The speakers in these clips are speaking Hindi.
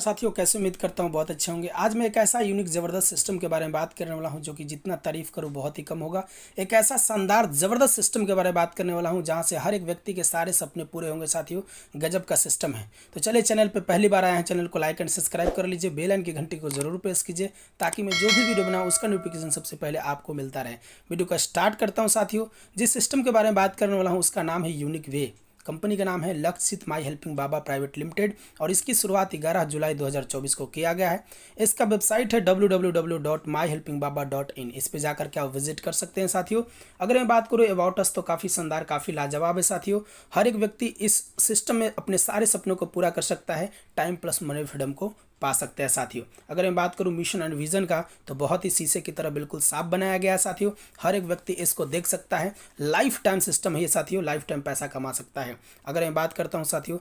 साथियों, कैसे उम्मीद करता हूँ बहुत अच्छे होंगे। आज मैं एक ऐसा यूनिक ज़बरदस्त सिस्टम के बारे में बात करने वाला हूँ जो कि जितना तारीफ करूँ बहुत ही कम होगा। एक ऐसा शानदार ज़बरदस्त सिस्टम के बारे में बात करने वाला हूँ जहाँ से हर एक व्यक्ति के सारे सपने पूरे होंगे। साथियों, गजब का सिस्टम है। तो चलिए, चैनल पर पहली बार आए हैं, चैनल को लाइक एंड सब्सक्राइब कर लीजिए, बेल आइकन की घंटी को जरूर प्रेस कीजिए ताकि मैं जो भी वीडियो बनाऊँ उसका नोटिफिकेशन सबसे पहले आपको मिलता रहे। वीडियो का स्टार्ट करता हूँ। साथियों, जिस सिस्टम के बारे में बात करने वाला हूँ उसका नाम है यूनिक वे। कंपनी का नाम है लक्षित माई हेल्पिंग बाबा प्राइवेट लिमिटेड और इसकी शुरुआत 11 जुलाई 2024 को किया गया है। इसका वेबसाइट है www.myhelpingbaba.in। इस पे जाकर के आप विजिट कर सकते हैं। साथियों, अगर मैं बात करूँ अबाउट अस तो काफ़ी शानदार, काफ़ी लाजवाब है। साथियों, हर एक व्यक्ति इस सिस्टम में अपने सारे सपनों को पूरा कर सकता है, टाइम प्लस मनी फ्रीडम को पा सकते हैं। साथियों, अगर मैं बात करूं मिशन एंड विजन का तो बहुत ही शीशे की तरह बिल्कुल साफ बनाया गया है। साथियों, हर एक व्यक्ति इसको देख सकता है। लाइफ टाइम सिस्टम है ये। साथियों, लाइफ टाइम पैसा कमा सकता है। अगर मैं बात करता हूं साथियों,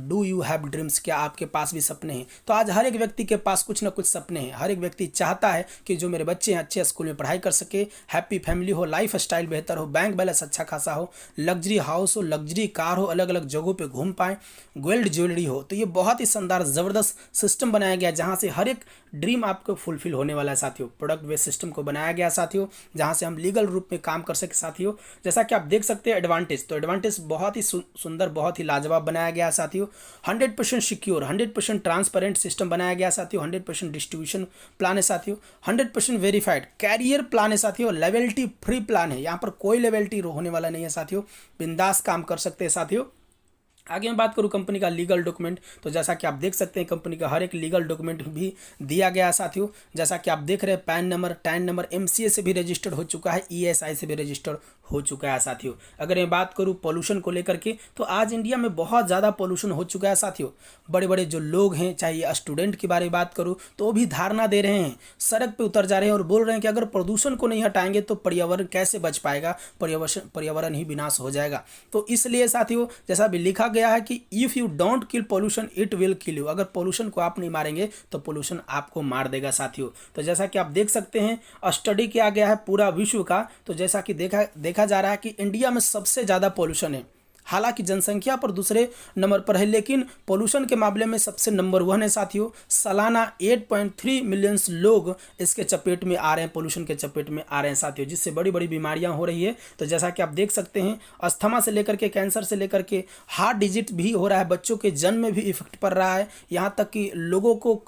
डू यू हैव ड्रीम्स, क्या आपके पास भी सपने हैं? तो आज हर एक व्यक्ति के पास कुछ ना कुछ सपने हैं। हर एक व्यक्ति चाहता है कि जो मेरे बच्चे हैं अच्छे स्कूल में पढ़ाई कर सके, हैप्पी फैमिली हो, लाइफ स्टाइल बेहतर हो, बैंक बैलेंस अच्छा खासा हो, लग्जरी हाउस हो, लग्जरी कार हो, अलग अलग जगहों पर घूम पाएँ, गोल्ड ज्वेलरी हो। तो ये बहुत ही शानदार ज़बरदस्त सिस्टम बनाया गया जहां से हर एक ड्रीम आपको फुलफिल होने वाला है। साथियों, प्रोडक्ट बेस्ड सिस्टम को बनाया गया साथियों, जहां से हम लीगल रूप में काम कर सके। साथियों, जैसा कि आप देख सकते हैं एडवांटेज, तो एडवांटेज बहुत ही सुंदर, बहुत ही लाजवाब बनाया गया साथियों। 100% सिक्योर, 100% ट्रांसपेरेंट सिस्टम बनाया गया साथियों। 100% डिस्ट्रीब्यूशन प्लान है साथियों। 100% वेरीफाइड कैरियर प्लान है साथियों। लेवलिटी फ्री प्लान है, यहाँ पर कोई लेवलिटी होने वाला नहीं है साथियों। बिंदास काम कर सकते हैं साथियों। आगे मैं बात करूं कंपनी का लीगल डॉक्यूमेंट, तो जैसा कि आप देख सकते हैं कंपनी का हर एक लीगल डॉक्यूमेंट भी दिया गया है साथियों। जैसा कि आप देख रहे हैं pan number, tan number MCA से भी रजिस्टर्ड हो चुका है, ईएसआई से भी रजिस्टर्ड हो चुका है साथियों। अगर मैं बात करूं पोल्यूशन को लेकर के, तो आज इंडिया में बहुत ज़्यादा पोल्यूशन हो चुका है साथियों। बड़े बड़े जो लोग हैं, चाहे स्टूडेंट के बारे में बात करूँ तो वो भी धारणा दे रहे हैं, सड़क पर उतर जा रहे हैं और बोल रहे हैं कि अगर प्रदूषण को नहीं हटाएंगे तो पर्यावरण कैसे बच पाएगा, पर्यावरण ही विनाश हो जाएगा। तो इसलिए साथियों, जैसा भी लिखा गया है कि if you don't kill pollution it will kill you. अगर पोल्यूशन को आप नहीं मारेंगे तो पोल्यूशन आपको मार देगा साथियों। तो जैसा कि आप देख सकते हैं, स्टडी किया गया है पूरा विश्व का, तो जैसा कि देखा जा रहा है कि इंडिया में सबसे ज़्यादा पोल्यूशन है। हालांकि जनसंख्या पर दूसरे नंबर पर है, लेकिन पोल्यूशन के मामले में सबसे नंबर 1 है साथियों। सालाना 8.3 मिलियन लोग इसके चपेट में आ रहे हैं, पोल्यूशन के चपेट में आ रहे हैं साथियों, जिससे बड़ी बड़ी बीमारियां हो रही है। तो जैसा कि आप देख सकते हैं, अस्थमा से लेकर के कैंसर से लेकर के हार्ट डिजीज भी हो रहा है, बच्चों के जन्म में भी इफेक्ट पड़ रहा है, यहाँ तक कि लोगों को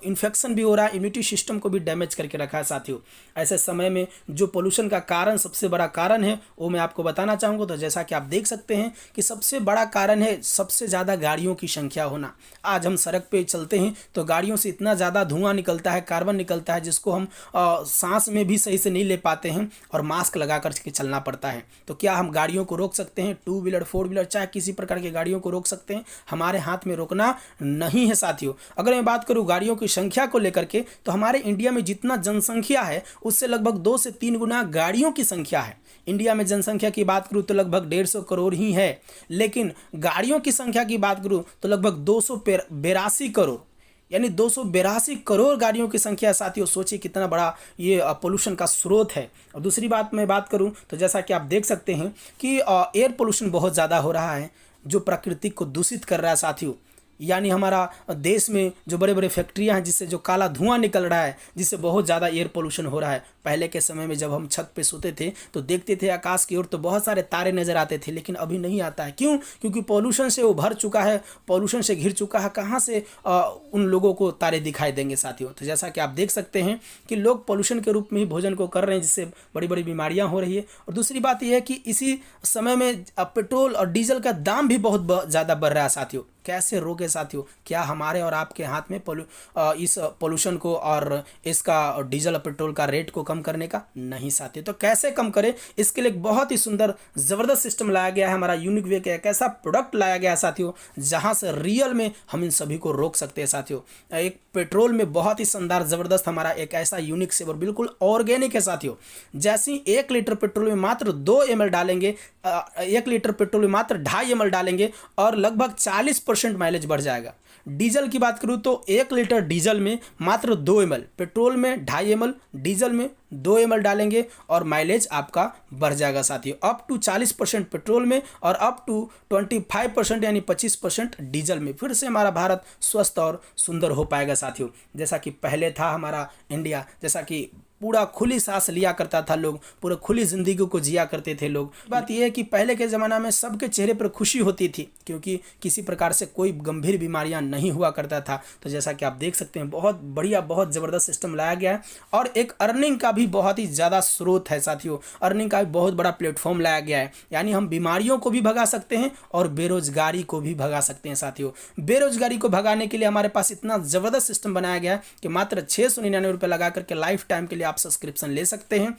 इन्फेक्शन भी हो रहा है, इम्यूनिटी सिस्टम को भी डैमेज करके रखा है साथियों। ऐसे समय में जो पोल्यूशन का कारण, सबसे बड़ा कारण है, वो मैं आपको बताना चाहूँगा। तो जैसा कि आप देख सकते हैं कि सबसे बड़ा कारण है सबसे ज़्यादा गाड़ियों की संख्या होना। आज हम सड़क पे चलते हैं तो गाड़ियों से इतना ज़्यादा धुआं निकलता है, कार्बन निकलता है, जिसको हम सांस में भी सही से नहीं ले पाते हैं और मास्क लगा करके चलना पड़ता है। तो क्या हम गाड़ियों को रोक सकते हैं? 2 व्हीलर, 4 व्हीलर, चाहे किसी प्रकार की गाड़ियों को रोक सकते हैं? हमारे हाथ में रोकना नहीं है साथियों। अगर मैं बात करूँ गाड़ियों की संख्या को लेकर के, तो हमारे इंडिया में जितना जनसंख्या है उससे लगभग 2 से 3 गुना गाड़ियों की संख्या है। इंडिया में जनसंख्या की बात करूँ तो लगभग 150 करोड़ ही है, लेकिन गाड़ियों की संख्या की बात करूं तो लगभग 282 करोड़, यानी 282 करोड़ गाड़ियों की संख्या साथियों। सोचिए कितना बड़ा ये पोल्यूशन का स्रोत है। और दूसरी बात मैं बात करूं तो जैसा कि आप देख सकते हैं कि एयर पोल्यूशन बहुत ज़्यादा हो रहा है, जो प्रकृति को दूषित कर रहा है साथियों। यानी हमारा देश में जो बड़े बड़े फैक्ट्रियां हैं, जिससे जो काला धुआं निकल रहा है, जिससे बहुत ज़्यादा एयर पोल्यूशन हो रहा है। पहले के समय में जब हम छत पे सोते थे तो देखते थे आकाश की ओर तो बहुत सारे तारे नज़र आते थे, लेकिन अभी नहीं आता है। क्यों? क्योंकि पोल्यूशन से वो भर चुका है, पोल्यूशन से घिर चुका है। कहाँ से उन लोगों को तारे दिखाई देंगे साथियों? तो जैसा कि आप देख सकते हैं कि लोग पोल्यूशन के रूप में ही भोजन को कर रहे हैं, जिससे बड़ी बड़ी बीमारियाँ हो रही है। और दूसरी बात यह है कि इसी समय में पेट्रोल और डीजल का दाम भी बहुत ज़्यादा बढ़ रहा है साथियों। कैसे रोके साथियों? क्या हमारे और आपके हाथ में इस पोल्यूशन को और इसका डीजल और पेट्रोल का रेट को कम करने का? नहीं साथियों। तो कैसे कम करें? इसके लिए एक बहुत ही सुंदर ज़बरदस्त सिस्टम लाया गया है। हमारा यूनिक वे का एक ऐसा प्रोडक्ट लाया गया है साथियों, जहां से रियल में हम इन सभी को रोक सकते हैं साथियों। एक पेट्रोल में बहुत ही शानदार ज़बरदस्त हमारा एक ऐसा यूनिक सेवर, बिल्कुल ऑर्गेनिक है साथियों। जैसे 1 लीटर पेट्रोल में मात्र 2 ml डालेंगे, 1 लीटर पेट्रोल में मात्र 2.5 ml डालेंगे और लगभग 40% 20% माइलेज बढ़ जाएगा। डीजल की बात करूँ तो 1 लीटर डीजल में मात्र 2 ml, पेट्रोल में 2.5 ml, डीजल में 2 ml डालेंगे और माइलेज आपका बढ़ जाएगा साथियों, अप टू 40% पेट्रोल में और अप टू 25% यानी 25% डीजल में। फिर से हमारा भारत स्वस्थ और सुंदर हो पाएगा साथियों, जैसा कि पहले था हमारा इंडिया, जैसा कि पूरा खुली सांस लिया करता था लोग, पूरा खुली ज़िंदगी को जिया करते थे लोग। बात यह है कि पहले के ज़माना में सबके चेहरे पर खुशी होती थी, क्योंकि किसी प्रकार से कोई गंभीर बीमारियां नहीं हुआ करता था। तो जैसा कि आप देख सकते हैं, बहुत बढ़िया, बहुत ज़बरदस्त सिस्टम लाया गया है और एक अर्निंग का भी बहुत ही ज़्यादा स्रोत है साथियों, अर्निंग का भी बहुत बड़ा प्लेटफॉर्म लाया गया है। यानी हम बीमारियों को भी भगा सकते हैं और बेरोजगारी को भी भगा सकते हैं साथियों। बेरोजगारी को भगाने के लिए हमारे पास इतना ज़बरदस्त सिस्टम बनाया गया है कि मात्र 699 रुपये लगा करके लाइफ टाइम के लिए आप सब्सक्रिप्शन ले सकते हैं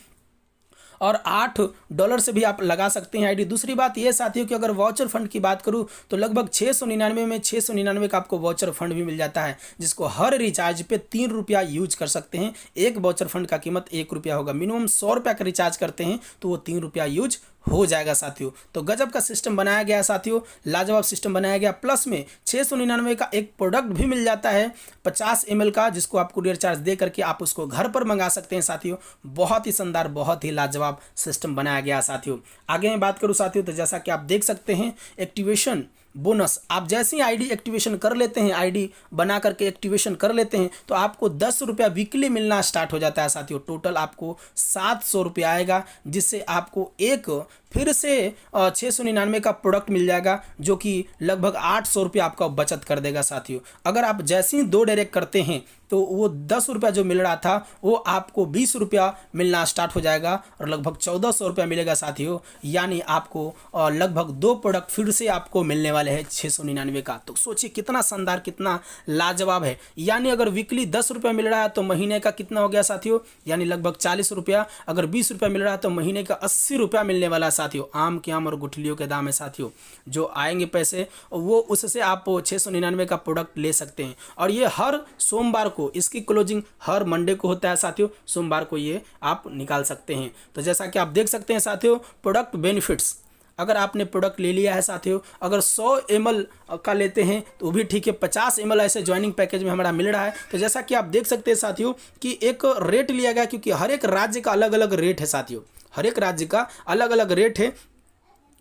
और $8 से भी आप लगा सकते हैं आईडी। दूसरी बात ये साथियों कि अगर वाउचर फंड की बात करूं तो लगभग 699 में 699 का आपको वाउचर फंड भी मिल जाता है, जिसको हर रिचार्ज पे 3 रुपया यूज कर सकते हैं। एक वाउचर फंड का कीमत 1 रुपया होगा, मिनिमम 100 रुपया का रिचार्ज करते हैं तो वो 3 रुपया यूज हो जाएगा साथियों। तो गजब का सिस्टम बनाया गया साथियों, लाजवाब सिस्टम बनाया गया। प्लस में 699 का एक प्रोडक्ट भी मिल जाता है 50 ml का, जिसको आप कुरियर चार्ज दे करके आप उसको घर पर मंगा सकते हैं साथियों। बहुत ही शानदार, बहुत ही लाजवाब सिस्टम बनाया गया साथियों। आगे मैं बात करूं साथियों तो जैसा कि आप देख सकते हैं, एक्टिवेशन बोनस, आप जैसे ही आईडी एक्टिवेशन कर लेते हैं, आईडी बना करके एक्टिवेशन कर लेते हैं तो आपको 10 रुपया वीकली मिलना स्टार्ट हो जाता है साथियों। टोटल आपको 700 रुपया आएगा, जिससे आपको एक फिर से 699 का प्रोडक्ट मिल जाएगा, जो कि लगभग 800 रुपया आपका बचत कर देगा साथियों। अगर आप जैसे ही 2 डायरेक्ट करते हैं तो वो 10 रुपया जो मिल रहा था वो आपको 20 रुपया मिलना स्टार्ट हो जाएगा और लगभग 1400 रुपया मिलेगा साथियों। यानी आपको लगभग 2 प्रोडक्ट फिर से आपको मिलने वाले हैं 699 का। तो सोचिए कितना शानदार, कितना लाजवाब है। यानी अगर वीकली 10 रुपया मिल रहा है तो महीने का कितना हो गया साथियों, यानी लगभग 40 रुपया। अगर 20 रुपया मिल रहा है तो महीने का 80 रुपया मिलने वाला साथियों। आम के आम और गुठलियों के दाम है साथियों, जो आएंगे पैसे वो उससे आप 699 का प्रोडक्ट ले सकते हैं। और ये हर सोमवार को, इसकी क्लोजिंग हर मंडे को होता है साथियों, सोमवार को ये आप निकाल सकते हैं। तो जैसा कि आप देख सकते हैं साथियों, प्रोडक्ट बेनिफिट्स, अगर आपने प्रोडक्ट ले लिया है साथियों, अगर 100 ml का लेते हैं तो भी ठीक है, 50 ml ऐसे ज्वाइनिंग पैकेज में हमारा मिल रहा है। तो जैसा कि आप देख सकते हैं साथियों कि एक रेट लिया गया, क्योंकि हर एक राज्य का अलग अलग रेट है साथियों, हर एक राज्य का अलग अलग रेट है।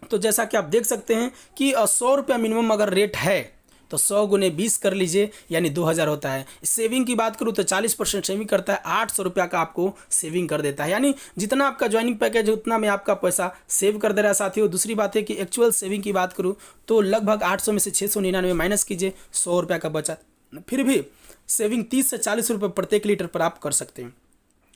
तो जैसा कि आप देख सकते हैं कि 100 रुपया मिनिमम अगर रेट है तो 100 गुने 20 कर लीजिए, यानी 2000 होता है। सेविंग की बात करूँ तो 40% सेविंग करता है, 800 रुपया का आपको सेविंग कर देता है। यानी जितना आपका ज्वाइनिंग पैकेज है उतना में आपका पैसा सेव कर दे रहा है साथियों। दूसरी बात है कि एक्चुअल सेविंग की बात करूँ तो लगभग 800 में से 699 माइनस कीजिए, 100 रुपया का बचा, फिर भी सेविंग 30 से 40 रुपये प्रत्येक लीटर पर आप कर सकते हैं।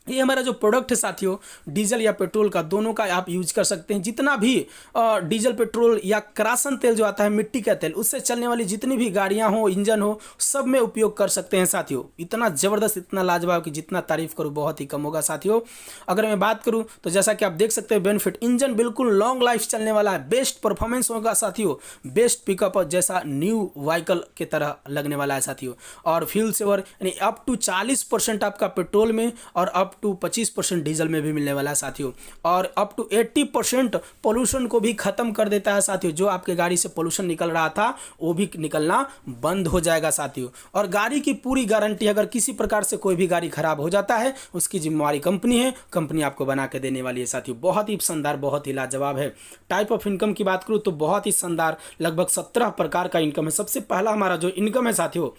ये हमारा जो प्रोडक्ट है साथियों, डीजल या पेट्रोल का, दोनों का आप यूज कर सकते हैं। जितना भी डीजल, पेट्रोल या करासन तेल जो आता है, मिट्टी का तेल, उससे चलने वाली जितनी भी गाड़ियां हो, इंजन हो, सब में उपयोग कर सकते हैं साथियों। इतना ज़बरदस्त, इतना लाजवाब कि जितना तारीफ करूँ बहुत ही कम होगा साथियों। अगर मैं बात करूँ तो जैसा कि आप देख सकते हैं, बेनिफिट, इंजन बिल्कुल लॉन्ग लाइफ चलने वाला है, बेस्ट परफॉर्मेंस होगा साथियों, बेस्ट पिकअप जैसा न्यू व्हीकल की तरह लगने वाला है साथियों। और फ्यूल सेवर, यानी अप टू 40% आपका पेट्रोल में और अप टू 25% डीजल में भी मिलने वाला है साथियों। और अप टू 80% पोल्यूशन को भी खत्म कर देता है साथियों। जो आपके गाड़ी से पोल्यूशन निकल रहा था वो भी निकलना बंद हो जाएगा साथियों। और गाड़ी की पूरी गारंटी, अगर किसी प्रकार से कोई भी गाड़ी खराब हो जाता है उसकी जिम्मेवारी कंपनी है, कंपनी आपको बना के देने वाली है साथियों। बहुत ही शानदार, बहुत ही लाजवाब है। टाइप ऑफ इनकम की बात करूँ तो बहुत ही शानदार, लगभग 17 प्रकार का इनकम है। सबसे पहला हमारा जो इनकम है साथियों,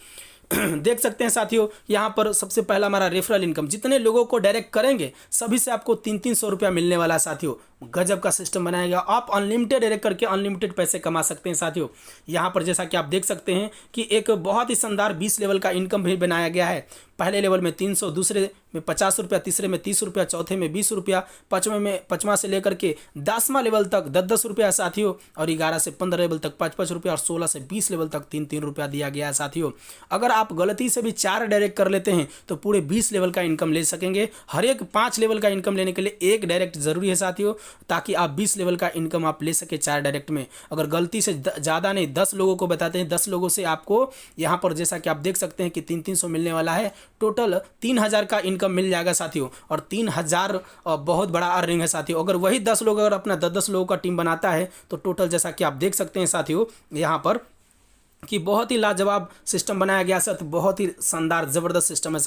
देख सकते हैं साथियों, यहाँ पर सबसे पहला हमारा रेफरल इनकम, जितने लोगों को डायरेक्ट करेंगे सभी से आपको 300 रुपया मिलने वाला है साथियों। गजब का सिस्टम बनाया गया, आप अनलिमिटेड डायरेक्ट करके अनलिमिटेड पैसे कमा सकते हैं साथियों। यहाँ पर जैसा कि आप देख सकते हैं कि एक बहुत ही शानदार 20 लेवल का इनकम भी बनाया गया है। पहले लेवल में 300, दूसरे में 50 रुपया, तीसरे में 30 रुपया, चौथे में 20 रुपया, पाँचवा से लेकर के 10वां लेवल तक 10-10 रुपया साथियों, और 11 से 15 लेवल तक 5-5 रुपया, और 16 से 20 लेवल तक 3-3 रुपया दिया गया है साथियों। अगर आप गलती से भी 4 डायरेक्ट कर लेते हैं तो पूरे 20 लेवल का इनकम ले सकेंगे। हर एक 5 लेवल का इनकम लेने के लिए 1 डायरेक्ट जरूरी है साथियों, ताकि आप 20 लेवल का इनकम आप ले सके 4 डायरेक्ट में। अगर गलती से ज़्यादा नहीं, 10 लोगों को बताते हैं, 10 लोगों से आपको यहाँ पर जैसा कि आप देख सकते हैं कि 300 मिलने वाला है। टोटल 3000 का इनकम मिल जाएगा साथियों, और 3000 बहुत बड़ा अर्निंग है साथियों। अगर वही 10 लोग अगर अपना 10-10 लोगों का टीम बनाता है तो टोटल जैसा कि आप देख सकते हैं साथियों, यहाँ पर कि बहुत ही लाजवाब सिस्टम बनाया गया सर, बहुत ही शानदार ज़बरदस्त सिस्टम है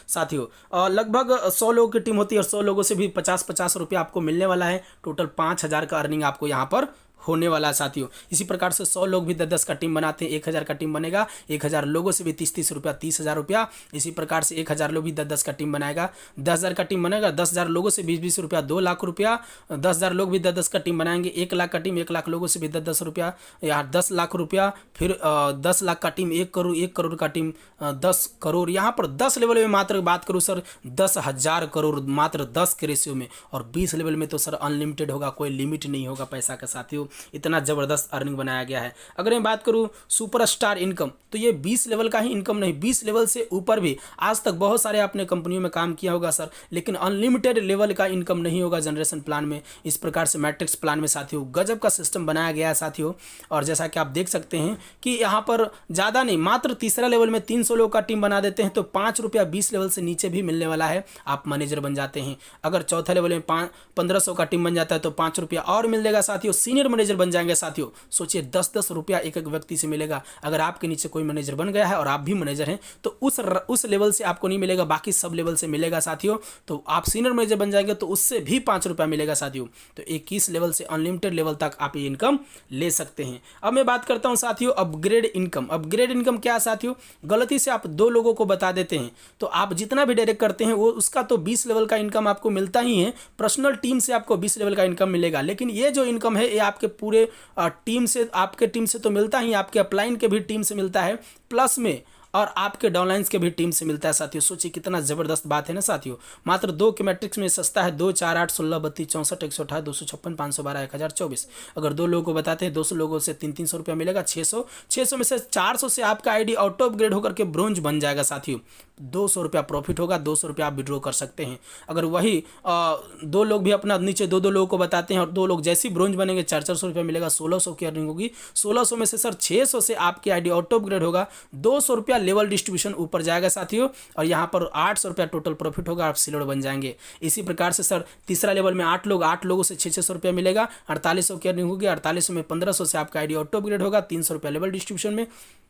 साथियों। और लगभग 100 लोगों की टीम होती है और 100 लोगों से भी 50-50 रुपया आपको मिलने वाला है। टोटल 5,000 का अर्निंग आपको यहाँ पर होने वाला है साथियों। इसी प्रकार से 100 लोग भी 10-10 का टीम बनाते हैं, 1,000 का टीम बनेगा। 1,000 लोगों से भी 30-30 रुपया, 30,000 रुपया। इसी प्रकार से 1,000 लोग भी 10-10 का टीम बनाएगा, 10,000 का टीम बनेगा। 10,000 लोगों से 20-20 रुपया, 2 लाख रुपया। 10,000 लोग भी 10-10 का टीम बनाएंगे, 1 लाख का टीम, 1 लाख लोगों से भी 10-10 रुपया या 10 लाख रुपया। फिर 10 लाख का टीम 1 करोड़, 1 करोड़ का टीम 10 करोड़। यहाँ पर 10 लेवल में मात्र बात करूँ सर 10,000 करोड़ मात्र 10 के रेशियो में। और 20 लेवल में तो सर अनलिमिटेड होगा, कोई लिमिट नहीं होगा पैसा का साथियों। इतना ज़बरदस्त अर्निंग बनाया गया है। अगर मैं बात करूं सुपरस्टार इनकम, तो ये 20 लेवल का ही इनकम नहीं, 20 लेवल से ऊपर भी। आज तक बहुत सारे आपने कंपनियों में काम किया होगा सर, लेकिन अनलिमिटेड लेवल का इनकम नहीं होगा जनरेशन प्लान में। इस प्रकार से मैट्रिक्स प्लान में साथियों गजब का सिस्टम बनाया गया है साथियों। और जैसा कि आप देख सकते हैं कि यहाँ पर ज़्यादा नहीं, मात्र तीसरा लेवल में 300 लोग का टीम बना देते हैं तो 5 रुपया 20 लेवल से नीचे भी मिलने वाला है, आप मैनेजर बन जाते हैं। अगर चौथा लेवल में 1500 का टीम बन जाता है तो 5 रुपया और मिल जाएगा साथियों, सीनियर मैनेजर बन जाएंगे साथियों। सोचिए 10-10 रुपया एक एक व्यक्ति से मिलेगा। अगर आपके नीचे कोई मैनेजर बन गया है और आप भी मैनेजर हैं तो उस लेवल से आपको नहीं मिलेगा, बाकी सब लेवल से मिलेगा साथियों। तो आप सीनियर मैनेजर बन जाएंगे तो उससे भी 5 रुपया मिलेगा साथियों। तो 21 लेवल से अनलिमिटेड लेवल तक आप ये इनकम ले सकते हैं। अब मैं बात करता हूं साथियों अपग्रेड इनकम। अपग्रेड इनकम क्या है साथियों? गलती से आप 2 लोगों को बता देते हैं तो आप जितना भी डायरेक्ट करते हैं वो उसका तो 20 लेवल का इनकम आपको मिलता ही है। पर्सनल टीम से आपको 20 लेवल का इनकम मिलेगा, लेकिन ये जो इनकम है ये आपके पूरे टीम से, आपके टीम से तो मिलता ही, आपके अपलाइन के भी टीम से मिलता है प्लस में, और आपके डाउनलाइंस के भी टीम से मिलता है साथियों। सोचिए कितना ज़बरदस्त बात है ना साथियों। मात्र 2 के मैट्रिक्स में सस्ता है, 2, 4, 8, 16, 32, 64, 128, 256, 512, 1024। अगर 2 लोगों को बताते हैं 200 लोगों से 300 रुपया मिलेगा, 600 में से 400 से आपका आईडी ऑटो अपग्रेड होकर के ब्रोंज बन जाएगा साथियों। 200 रुपया प्रॉफिट होगा, 200 रुपया आप विड्रॉ कर सकते हैं। अगर वही 2 लोग भी अपना नीचे 2 लोगों को बताते हैं और 2 लोग जैसे ही ब्रोंज बनेंगे 400 रुपया मिलेगा, 1600 की अर्निंग होगी। 1600 में से सर 600 से आपकी आईडी ऑटो अपग्रेड होगा, 200 रुपया लेवल डिस्ट्रीब्यूशन ऊपर जाएगा साथियों। और यहाँ पर 800 रुपया टोटल प्रॉफिट होगा, आप सिल्वर बन जाएंगे। इसी प्रकार से सर तीसरा लेवल में 8 लोगों से 600 रुपया मिलेगा, 4800 की अर्निंग होगी। 4800 में 1500 से आपका आईडी ऑटो अपग्रेड होगा, 300 रुपया लेवल डिस्ट्रीब्यूशन में,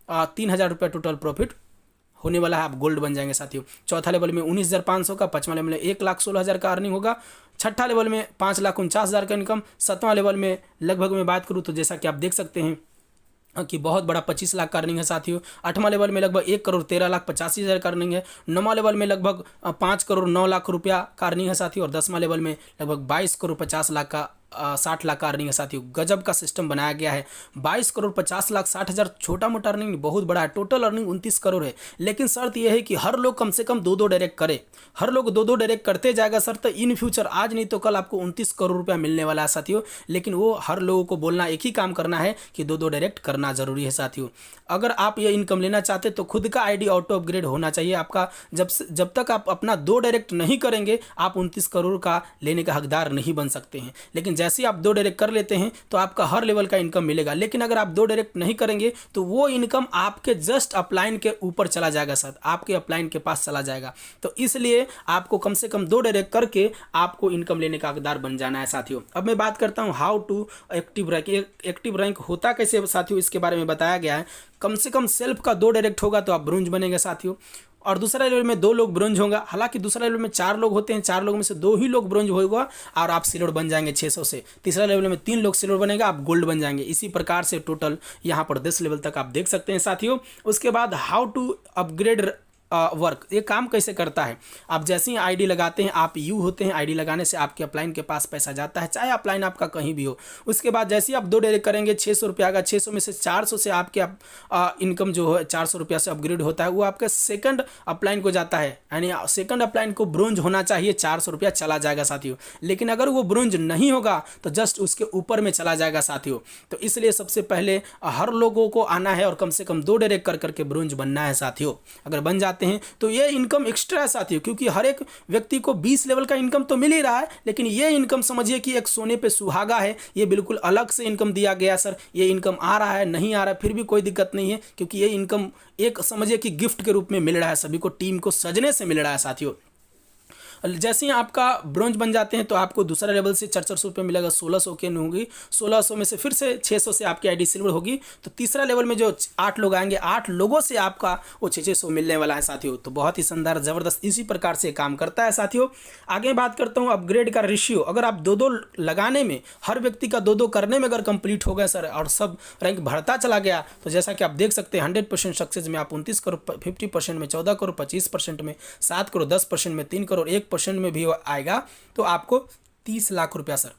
3000 रुपया टोटल प्रॉफिट होने वाला है, आप गोल्ड बन जाएंगे साथियों। चौथा लेवल में 19,500 का, 5वां लेवल में 1,16,000 का अर्निंग होगा, 6ठा लेवल में 5,49,000 का इनकम, 7वां लेवल में लगभग मैं बात करूँ तो जैसा कि आप देख सकते हैं कि बहुत बड़ा 25 लाख का अर्निंग है साथियों। 8वां लेवल में लगभग 1,13,85,000 का अर्निंग है। 9वां लेवल में लगभग 5,09,00,000 रुपया का अर्निंग है साथियों। और 10वां लेवल में लगभग 22,50,00,000 का 60 लाख का अर्निंग है साथियों। गजब का सिस्टम बनाया गया है। 22,50,60,000 छोटा मोटा अर्निंग नहीं, बहुत बड़ा है। टोटल अर्निंग 29 करोड़ है। लेकिन शर्त यह है कि हर लोग कम से कम 2 डायरेक्ट करे। हर लोग 2 डायरेक्ट करते जाएगा सर, तो इन फ्यूचर आज नहीं तो कल आपको 29 करोड़ रुपया मिलने वाला है साथियों। लेकिन वो हर लोगों को बोलना, एक ही काम करना है कि 2 डायरेक्ट करना जरूरी है साथियों। अगर आप ये इनकम लेना चाहते तो खुद का आईडी ऑटो अपग्रेड होना चाहिए आपका। जब तक आप अपना 2 डायरेक्ट नहीं करेंगे आप 29 करोड़ का लेने का हकदार नहीं बन सकते हैं। लेकिन जैसे ही आप 2 डायरेक्ट कर लेते हैं तो आपका हर लेवल का इनकम मिलेगा। लेकिन अगर आप 2 डायरेक्ट नहीं करेंगे तो वो इनकम आपके जस्ट अपलाइन के ऊपर चला जाएगा सर, आपके अपलाइन के पास चला जाएगा। तो इसलिए आपको कम से कम 2 डायरेक्ट करके आपको इनकम लेने का हकदार बन जाना है साथियों। अब मैं बात करता हूँ how to active rank. Active rank होता कैसे साथियों, इसके बारे में बताया गया है। कम से कम सेल्फ का 2 डायरेक्ट होगा तो आप ब्रोंज बनेंगे साथियों। और दूसरा लेवल में 2 लोग ब्रोंज होगा। हालांकि दूसरा लेवल में 4 लोग होते हैं, 4 लोगों में से 2 ही लोग ब्रोंज होगा और आप सिल्वर बन जाएंगे 600 से। तीसरा लेवल में 3 लोग सिल्वर बनेगा, आप गोल्ड बन जाएंगे। इसी प्रकार से टोटल यहाँ पर 10 लेवल तक आप देख सकते हैं साथियों। उसके बाद हाउ टू अपग्रेड वर्क, ये काम कैसे करता है। आप जैसे ही आईडी लगाते हैं, आप यू होते हैं, आईडी लगाने से आपके अपलाइन के पास पैसा जाता है, चाहे अपलाइन आपका कहीं भी हो। उसके बाद जैसे ही आप 2 डायरेक्ट करेंगे 600 रुपया का, 600 में से 400 से आपके इनकम जो है 400 रुपया से अपग्रेड होता है, वो आपके सेकंड अपलाइन को जाता है। यानी सेकंड अपलाइन को ब्रोंज होना चाहिए, 400 रुपया चला जाएगा साथियों। लेकिन अगर वो ब्रोंज नहीं होगा तो जस्ट उसके ऊपर में चला जाएगा साथियों। तो इसलिए सबसे पहले हर लोगों को आना है और कम से कम 2 डायरेक्ट कर करके ब्रोंज बनना है साथियों। अगर बन जाते हैं तो ये इनकम एक्स्ट्रा है साथियों, क्योंकि हर एक व्यक्ति को 20 लेवल का इनकम तो मिल ही रहा है, लेकिन ये इनकम समझिए कि एक सोने पे सुहागा है। ये बिल्कुल अलग से इनकम दिया गया सर। ये इनकम आ रहा है नहीं आ रहा है फिर भी कोई दिक्कत नहीं है, क्योंकि ये इनकम एक समझिए कि गिफ्ट के रूप में मिल रहा है सभी को, टीम को सजने से मिल रहा है साथियों। जैसे ही आपका ब्रोंज बन जाते हैं तो आपको दूसरा लेवल से 400 रुपये मिलेगा, 1600 के होगी, 1600 में से फिर से 600 से आपकी आईडी सिल्वर होगी। तो तीसरा लेवल में जो 8 लोग आएंगे, 8 लोगों से आपका वो 600 मिलने वाला है साथियों। तो बहुत ही शानदार ज़बरदस्त इसी प्रकार से काम करता है साथियों। आगे बात करता हूँ अपग्रेड का रेशियो। अगर आप 2-2 लगाने में, हर व्यक्ति का 2-2 करने में अगर कंप्लीट हो गया सर और सब रैंक बढ़ता चला गया, तो जैसा कि आप देख सकते हैं 100% सक्सेस में आप 29 करोड़, 50% में 14 करोड़, 25% में 7 करोड़, 10% में 3 करोड़, 1% में भी आएगा तो आपको 30 लाख रुपया सर,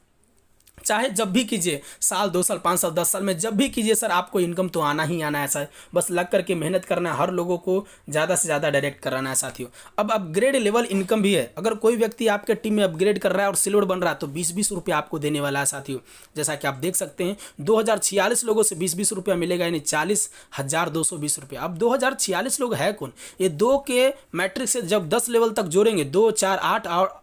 चाहे जब भी कीजिए, साल 2 साल 5 साल 10 साल में जब भी कीजिए सर, आपको इनकम तो आना ही आना है सर। बस लग करके मेहनत करना है, हर लोगों को ज़्यादा से ज़्यादा डायरेक्ट कराना है साथियों। अब अपग्रेड लेवल इनकम भी है। अगर कोई व्यक्ति आपके टीम में अपग्रेड कर रहा है और सिल्वर बन रहा है तो 20-20 रुपये आपको देने वाला है साथियों। जैसा कि आप देख सकते हैं 2046 लोगों से 20-20 रुपया मिलेगा, यानी 40,220 रुपये। अब 2046 लोग है कौन? ये 2 के मैट्रिक्स से जब 10 लेवल तक जोड़ेंगे, 2 4 8 और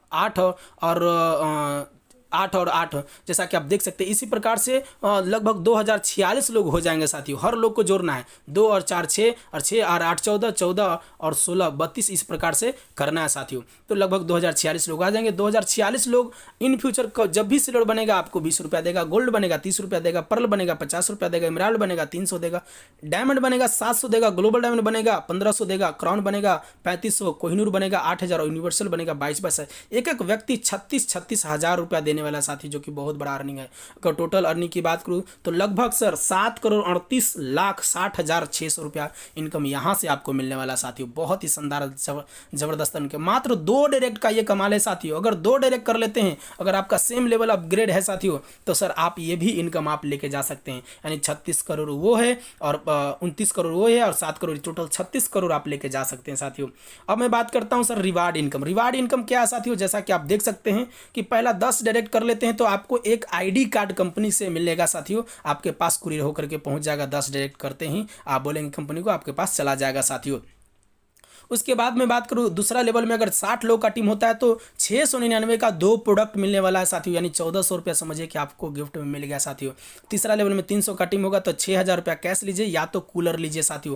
8 और 8, जैसा कि आप देख सकते हैं इसी प्रकार से लगभग 2046 लोग हो जाएंगे साथियों। हर लोग को जोड़ना है, 2 और 4 6 और 6 और 8 14, 14 और 16 32, इस प्रकार से करना है साथियों। तो लगभग 2046 लोग आ जाएंगे। 2046 लोग इन फ्यूचर जब भी सिल्वर बनेगा आपको 20 रुपया देगा, गोल्ड बनेगा 30 रुपया देगा, पर्ल बनेगा 50 रुपया देगा, एमराल्ड बनेगा 300 देगा, डायमंड बनेगा 700 देगा, ग्लोबल डायमंड बनेगा 1500 देगा, क्राउन बनेगा 3500, कोहिनूर बनेगा 8000 और यूनिवर्सल बनेगा 22,000। एक व्यक्ति 36 हज़ार रुपया देने वाला साथी, जो कि बहुत बड़ा अर्निंग है। अगर टोटल अर्निंग की बात करूं तो लगभग सर 7,38,60,600 रुपया इनकम यहां से आपको मिलने वाला साथियों। बहुत ही शानदार जबरदस्त इनकम। मात्र 2 डायरेक्ट का ये कमाल है साथियों। अगर 2 डायरेक्ट कर लेते हैं, अगर आपका सेम लेवल अपग्रेड है साथियों, तो सर आप ये भी इनकम आप लेके जा सकते हैं। यानी 36 करोड़ वो है और 29 करोड़ वो है और 7 करोड़, टोटल 36 करोड़ आप लेके जा सकते हैं साथियों। अब मैं बात करता हूं sir reward income. Reward income क्या है साथियों? जैसा कि आप देख सकते हैं कि पहला 10 डायरेक्ट कर लेते हैं तो आपको एक आईडी कार्ड कंपनी से मिलेगा साथियों। आपके पास कुरियर होकर के पहुंच जाएगा। 10 डायरेक्ट करते ही आप बोलेंगे कंपनी को, आपके पास चला जाएगा साथियों। उसके बाद मैं बात करूं दूसरा लेवल में, अगर 60 लोग का टीम होता है तो 699 का 2 प्रोडक्ट मिलने वाला है साथियों, यानी 1400 रुपया समझिए कि आपको गिफ्ट में मिल गया साथियों। तीसरा लेवल में 300 का टीम होगा तो 6000 रुपया कैश लीजिए या तो कूलर लीजिए साथियों।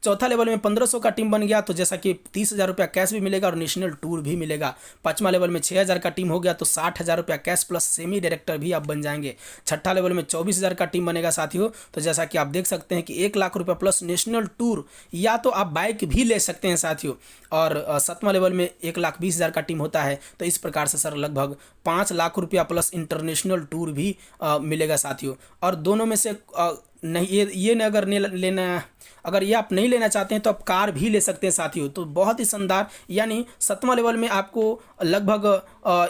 चौथा लेवल में 1500 का टीम बन गया तो जैसा कि 30,000 रुपया कैश भी मिलेगा और नेशनल टूर भी मिलेगा। पांचवा लेवल में 6000 का टीम हो गया तो 60,000 रुपया कैश प्लस सेमी डायरेक्टर भी आप बन जाएंगे। छठा लेवल में 24,000 का टीम बनेगा साथियों, तो जैसा कि आप देख सकते हैं कि 1 लाख रुपया प्लस नेशनल टूर या तो आप बाइक भी ले सकते हैं साथियों। और 7वां लेवल में 1,20,000 का टीम होता है तो इस प्रकार से सर लगभग 5 लाख रुपया प्लस इंटरनेशनल टूर भी मिलेगा साथियों। और दोनों में से नहीं ये न अगर लेना, अगर ये आप नहीं लेना चाहते हैं तो आप कार भी ले सकते हैं साथियों। तो बहुत ही शानदार, यानी 7वां लेवल में आपको लगभग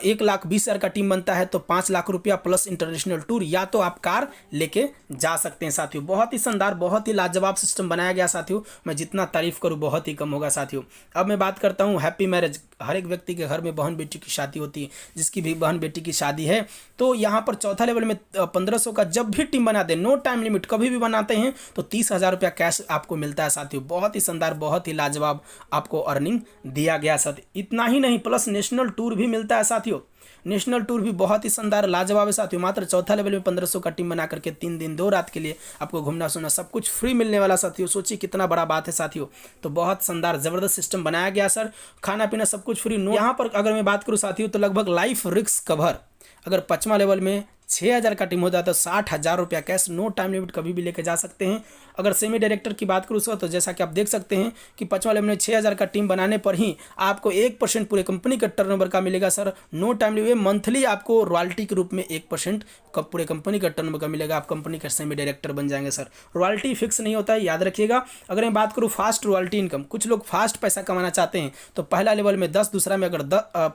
1,20,000 का टीम बनता है तो 5 लाख रुपया प्लस इंटरनेशनल टूर या तो आप कार लेके जा सकते हैं साथियों। बहुत ही शानदार, बहुत ही लाजवाब सिस्टम बनाया गया साथियों। मैं जितना तारीफ करूँ बहुत ही कम होगा साथियों। अब मैं बात करता हूँ हैप्पी मैरिज। हर एक व्यक्ति के घर में बहन बेटी की शादी होती है, जिसकी भी बहन बेटी की शादी है तो यहाँ पर चौथा लेवल में 1500 का जब भी टीम बनाते हैं, नो टाइम लिमिट, कभी भी बनाते हैं तो 30,000 रुपया कैश आपको मिलता है साथियों। बहुत ही शानदार, बहुत ही लाजवाब आपको अर्निंग दिया गया साथियों। इतना ही नहीं, प्लस नेशनल टूर भी मिलता है साथियों। नेशनल टूर भी बहुत ही शानदार लाजवाब है साथियों। मात्र चौथा लेवल में 1500 का टीम बना करके 3 दिन 2 रात के लिए आपको घूमना सोना सब कुछ फ्री मिलने वाला साथियों। सोचिए कितना बड़ा बात है साथियों। तो बहुत शानदार जबरदस्त सिस्टम बनाया गया सर। खाना पीना सब कुछ फ्री। यहाँ पर अगर मैं बात करूँ साथियों तो लगभग लाइफ रिस्क कवर, अगर 5वां लेवल में 6,000 का टीम हो जाता है तो 60,000 रुपया कैश, नो टाइम लिमिट, कभी भी लेके जा सकते हैं। अगर सेमी डायरेक्टर की बात करूँ सर तो जैसा कि आप देख सकते हैं कि 5वां लेवल में 6,000 का टीम बनाने पर ही आपको 1% पूरे कंपनी के टर्नओवर का मिलेगा sir. No time limit, monthly आपको रॉयल्टी के रूप में 1% पूरे कंपनी का टर्नओवर का मिलेगा। आप कंपनी के सेमी डायरेक्टर बन जाएंगे सर। रॉयल्टी फिक्स नहीं होता है, याद रखिएगा। अगर मैं बात करूँ फास्ट रॉयल्टी इनकम, कुछ लोग फास्ट पैसा कमाना चाहते हैं तो पहला लेवल में 10, दूसरा में अगर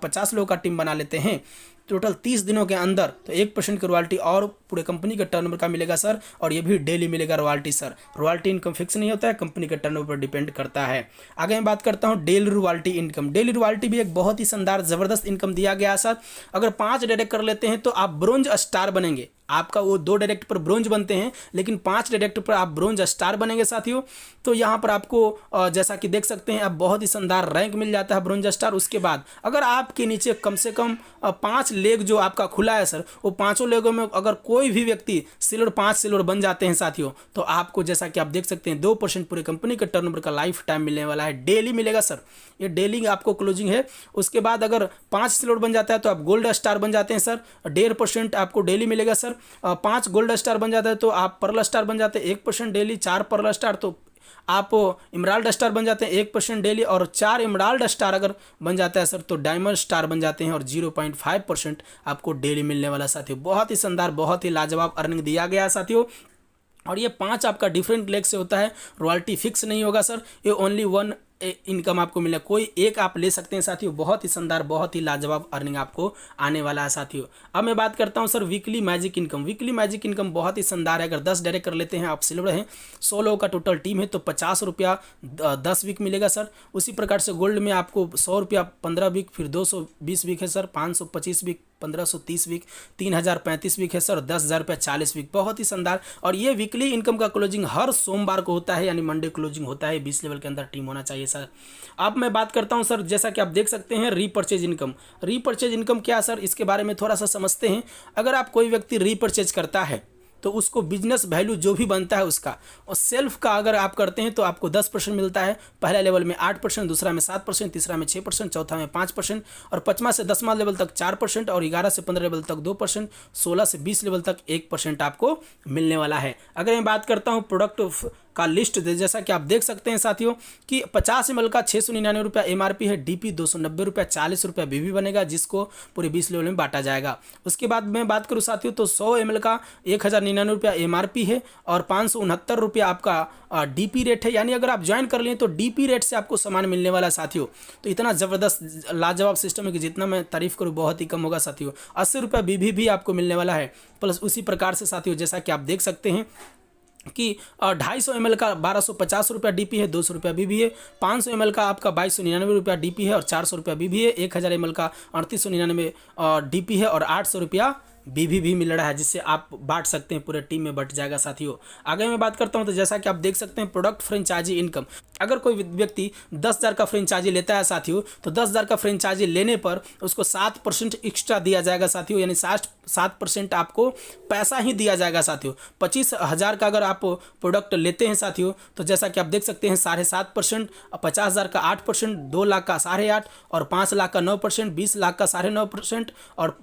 50 लोगों का टीम बना लेते हैं टोटल 30 दिनों के अंदर तो 1% की रॉयल्टी और पूरे कंपनी के टर्नओवर का मिलेगा सर। और ये भी डेली मिलेगा royalty sir. Royalty income fix नहीं होता है, कंपनी के टर्नओवर पर डिपेंड करता है। आगे मैं बात करता हूँ daily royalty income. Daily royalty भी एक बहुत ही शानदार जबरदस्त इनकम दिया गया सर। अगर 5 डायरेक्ट कर लेते हैं तो आप ब्रोंज स्टार बनेंगे। आपका वो 2 डायरेक्ट पर ब्रोंज बनते हैं, लेकिन 5 डायरेक्ट पर आप ब्रोंज स्टार बनेंगे साथियों। तो यहाँ पर आपको जैसा कि देख सकते हैं, अब बहुत ही शानदार रैंक मिल जाता है ब्रोंज स्टार। उसके बाद अगर आपके नीचे कम से कम 5 लेग जो आपका खुला है सर, वो 5 लेगों में अगर कोई भी व्यक्ति सिल्वर 5 सिल्वर बन जाते हैं साथियों, तो आपको जैसा कि आप देख सकते हैं 2% पूरे कंपनी के टर्नओवर का लाइफ टाइम मिलने वाला है, डेली मिलेगा सर, ये डेली आपको क्लोजिंग है। उसके बाद अगर 5 सिल्वर बन जाता है तो आप गोल्ड स्टार बन जाते हैं सर, 1.5% आपको डेली मिलेगा सर। 5 गोल्ड स्टार बन जाता है तो आप पर्ल स्टार बन जाते हैं 1% डेली। 4 पर्ल स्टार तो आप इमराल्ड स्टार बन जाते हैं 1% डेली, और 4 इमराल्ड स्टार अगर बन जाता है सर तो डायमंड स्टार बन जाते हैं, और 0.5% आपको डेली मिलने वाला साथियों। बहुत ही शानदार, बहुत ही लाजवाब अर्निंग दिया गया है साथियों। और ये 5 आपका डिफरेंट लेग से होता है, रॉयल्टी फिक्स नहीं होगा सर, ये ओनली 1 इनकम आपको मिलेगा, कोई एक आप ले सकते हैं साथियों। बहुत ही शानदार, बहुत ही लाजवाब अर्निंग आपको आने वाला है साथियों। अब मैं बात करता हूं sir weekly magic income. Weekly magic income बहुत ही शानदार है। अगर 10 डायरेक्ट कर लेते हैं, आप सिल्वर हैं, 100 लोगों का टोटल टीम है, तो 50 रुपया 10 वीक मिलेगा सर। उसी प्रकार से गोल्ड में आपको 100 रुपया 15 वीक, फिर 220 वीक है सर, 525 वीक, 1530 वीक, 3035 वीक है सर, 10,000 रुपया 40 वीक। बहुत ही शानदार। और ये वीकली इनकम का क्लोजिंग हर सोमवार को होता है, यानी मंडे क्लोजिंग होता है। 20 लेवल के अंदर टीम होना चाहिए सर। अब मैं बात करता हूं सर, जैसा कि आप देख सकते हैं रीपरचेज इनकम। रीपरचेज इनकम क्या सर, इसके बारे में थोड़ा सा समझते हैं। अगर आप कोई व्यक्ति रीपरचेज करता है तो उसको बिजनेस वैल्यू जो भी बनता है उसका, और सेल्फ का अगर आप करते हैं तो आपको 10% मिलता है। पहला लेवल में 8%, दूसरा में 7%, तीसरा में 6%, चौथा में 5%, और 5वां से 10वां लेवल तक 4%, और 11 से 15 लेवल तक 2%, 16 से 20 लेवल तक 1% आपको मिलने वाला है। अगर मैं बात करता हूँ प्रोडक्ट का लिस्ट, जैसा कि आप देख सकते हैं साथियों कि 50 ml का 699 रुपया MRP है, DP 290 रुपया, 40 रुपया BB बनेगा, जिसको पूरे 20 लेवल में बांटा जाएगा। उसके बाद मैं बात करूं साथियों तो 100 ml का 1099 रुपया MRP है, और 569 रुपया आपका DP रेट है। यानी अगर आप ज्वाइन कर लें तो DP रेट से आपको सामान मिलने वाला है साथियों। तो इतना ज़बरदस्त लाजवाब सिस्टम है कि जितना मैं तारीफ करूँ बहुत ही कम होगा साथियों। 80 रुपया BB भी आपको मिलने वाला है। प्लस उसी प्रकार से साथियों, जैसा कि आप देख सकते हैं कि 250 ml का 1250 रुपया DP है, 200 रुपया BB है। 500 ml का आपका 2299 रुपया DP है, और 400 रुपया BB है। 1000 ml का 3899 DP है, और 800 रुपया BB भी मिल रहा है, जिससे आप बांट सकते हैं, पूरे टीम में बट जाएगा साथियों। आगे मैं बात करता हूं तो जैसा कि आप देख सकते हैं प्रोडक्ट फ्रेंचाइजी इनकम। अगर कोई व्यक्ति 10,000 का फ्रेंचाइजी लेता है साथियों, तो 10,000 का फ्रेंचाइजी लेने पर उसको 7% एक्स्ट्रा दिया जाएगा साथियों, यानी 7% आपको पैसा ही दिया जाएगा साथियों। 25,000 का अगर आप प्रोडक्ट लेते हैं साथियों, तो जैसा कि आप देख सकते हैं 7.5%, 50,000 का 8%, 2 लाख का 8.5%, और 5 लाख का 9%, 20 लाख का 9.5%, और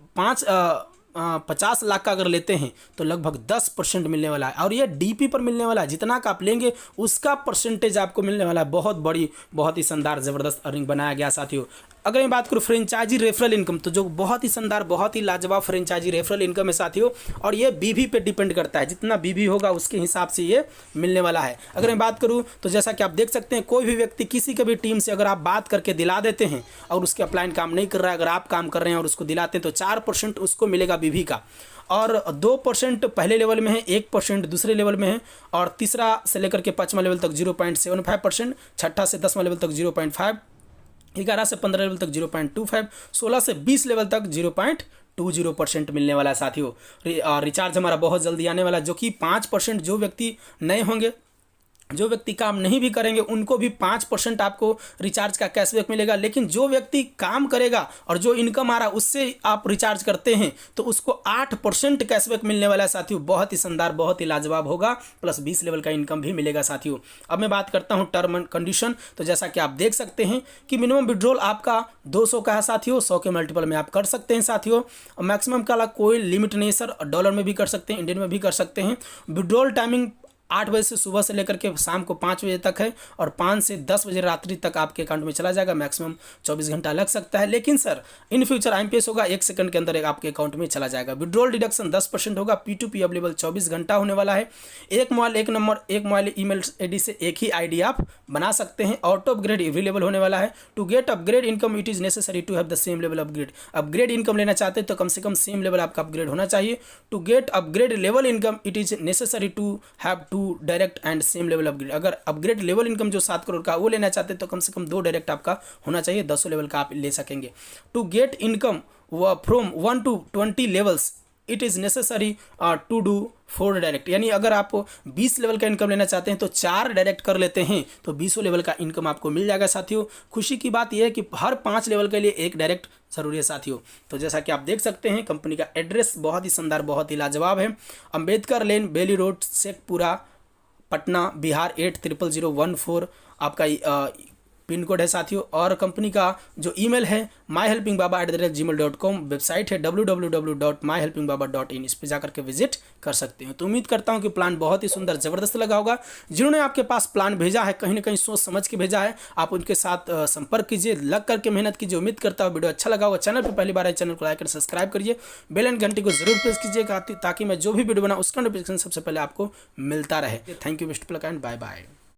50 लाख का अगर लेते हैं तो लगभग 10% मिलने वाला है। और ये DP पर मिलने वाला है, जितना का आप लेंगे उसका परसेंटेज आपको मिलने वाला है। बहुत बड़ी, बहुत ही शानदार ज़बरदस्त अर्निंग बनाया गया साथियों। अगर मैं बात करूँ फ्रेंचाइजी रेफरल इनकम, तो जो बहुत ही शानदार, बहुत ही लाजवाब फ्रेंचाइजी रेफरल इनकम है साथियों, और ये BB पे डिपेंड करता है। जितना BB होगा उसके हिसाब से ये मिलने वाला है। अगर मैं बात करूँ तो जैसा कि आप देख सकते हैं, कोई भी व्यक्ति किसी के भी टीम से अगर आप बात करके दिला देते हैं और उसके अपलाइन काम नहीं कर रहा है, अगर आप काम कर रहे हैं और उसको दिलाते हैं, तो 4% उसको मिलेगा BB का, और 2% पहले लेवल में है, 1% दूसरे लेवल में है, और तीसरा से लेकर के 5वां लेवल तक 0.75%, 6ठा से 10वां लेवल तक 0.5, 11 से 15 लेवल तक 0.25, 16 से 20 लेवल तक 0.20% मिलने वाला है साथियों। और रिचार्ज हमारा बहुत जल्दी आने वाला है, जो कि 5% जो व्यक्ति नए होंगे, जो व्यक्ति काम नहीं भी करेंगे, उनको भी 5% आपको रिचार्ज का कैशबैक मिलेगा। लेकिन जो व्यक्ति काम करेगा और जो इनकम आ रहा है उससे आप रिचार्ज करते हैं तो उसको 8% कैशबैक मिलने वाला है साथियों। बहुत ही शानदार, बहुत ही लाजवाब होगा। प्लस 20 लेवल का इनकम भी मिलेगा साथियों। अब मैं बात करता हूं टर्म एंड कंडीशन। तो जैसा कि आप देख सकते हैं कि मिनिमम विड्रॉल आपका 200 का है साथियों, 100 के मल्टीपल में आप कर सकते हैं साथियों। मैक्सिमम का कोई लिमिट नहीं सर, डॉलर में भी कर सकते हैं, इंडियन में भी कर सकते हैं। विड्रॉल टाइमिंग 8 बजे से सुबह से लेकर के शाम को 5 बजे तक है, और 5 से 10 बजे रात्रि तक आपके अकाउंट में चला जाएगा। मैक्सिमम 24 घंटा लग सकता है, लेकिन सर इन फ्यूचर IMPS होगा 1 सेकंड के अंदर आपके अकाउंट में चला जाएगा। विड्रॉल डिडक्शन 10% होगा। P2P अवेलेबल 24 घंटा होने वाला है। एक मोबाइल, एक नंबर, एक मोबाइल ईमेल ID से एक ही ID आप बना सकते हैं। ऑटो अपग्रेड अवेलेबल होने वाला है। To get upgrade income it is necessary to have the same level upgrade. Upgrade income लेना चाहते हैं तो कम से कम सेम लेवल आपका अपग्रेड होना चाहिए। To get upgrade level income it is necessary to have 2 direct and same level upgrade. अगर अपग्रेड लेवल इनकम जो 7 करोड़ का वो लेना चाहते हैं तो कम से कम 2 डायरेक्ट आपका होना चाहिए, 10 लेवल का आप ले सकेंगे। To get income from 1 to 20 levels it is necessary to do 4 direct, यानी अगर आप 20 लेवल का इनकम लेना चाहते हैं तो 4 डायरेक्ट कर लेते हैं तो 20 लेवल का इनकम आपको मिल जाएगा साथियों। खुशी की बात यह है कि हर 5 लेवल के लिए एक डायरेक्ट ज़रूरी है साथियों। तो जैसा कि आप देख सकते हैं कंपनी का एड्रेस बहुत ही शानदार, बहुत ही लाजवाब है। अंबेडकर लेन, बेली रोड, शेखपुरा, पटना, बिहार 800014 आपका पिन कोड है साथियों। और कंपनी का जो ईमेल है myhelpingbaba@gmail.com, वेबसाइट है www.myhelpingbaba.in, इस पर जाकर के विजिट कर सकते हैं। तो उम्मीद करता हूं कि प्लान बहुत ही सुंदर ज़बरदस्त लगा होगा। जिन्होंने आपके पास प्लान भेजा है कहीं ना कहीं सोच समझ के भेजा है, आप उनके साथ संपर्क कीजिए, लग करके मेहनत कीजिए। उम्मीद करता हूँ वीडियो अच्छा लगा होगा। चैनल पर पहली बार है, चैनल को लाइक और सब्सक्राइब करिए, बेल एंड घंटी को जरूर प्रेस कीजिएगा ताकि मैं जो भी वीडियो बनाऊँ उसका नोटिफिकेशन सबसे पहले आपको मिलता रहे। Thank you, best of luck and bye bye.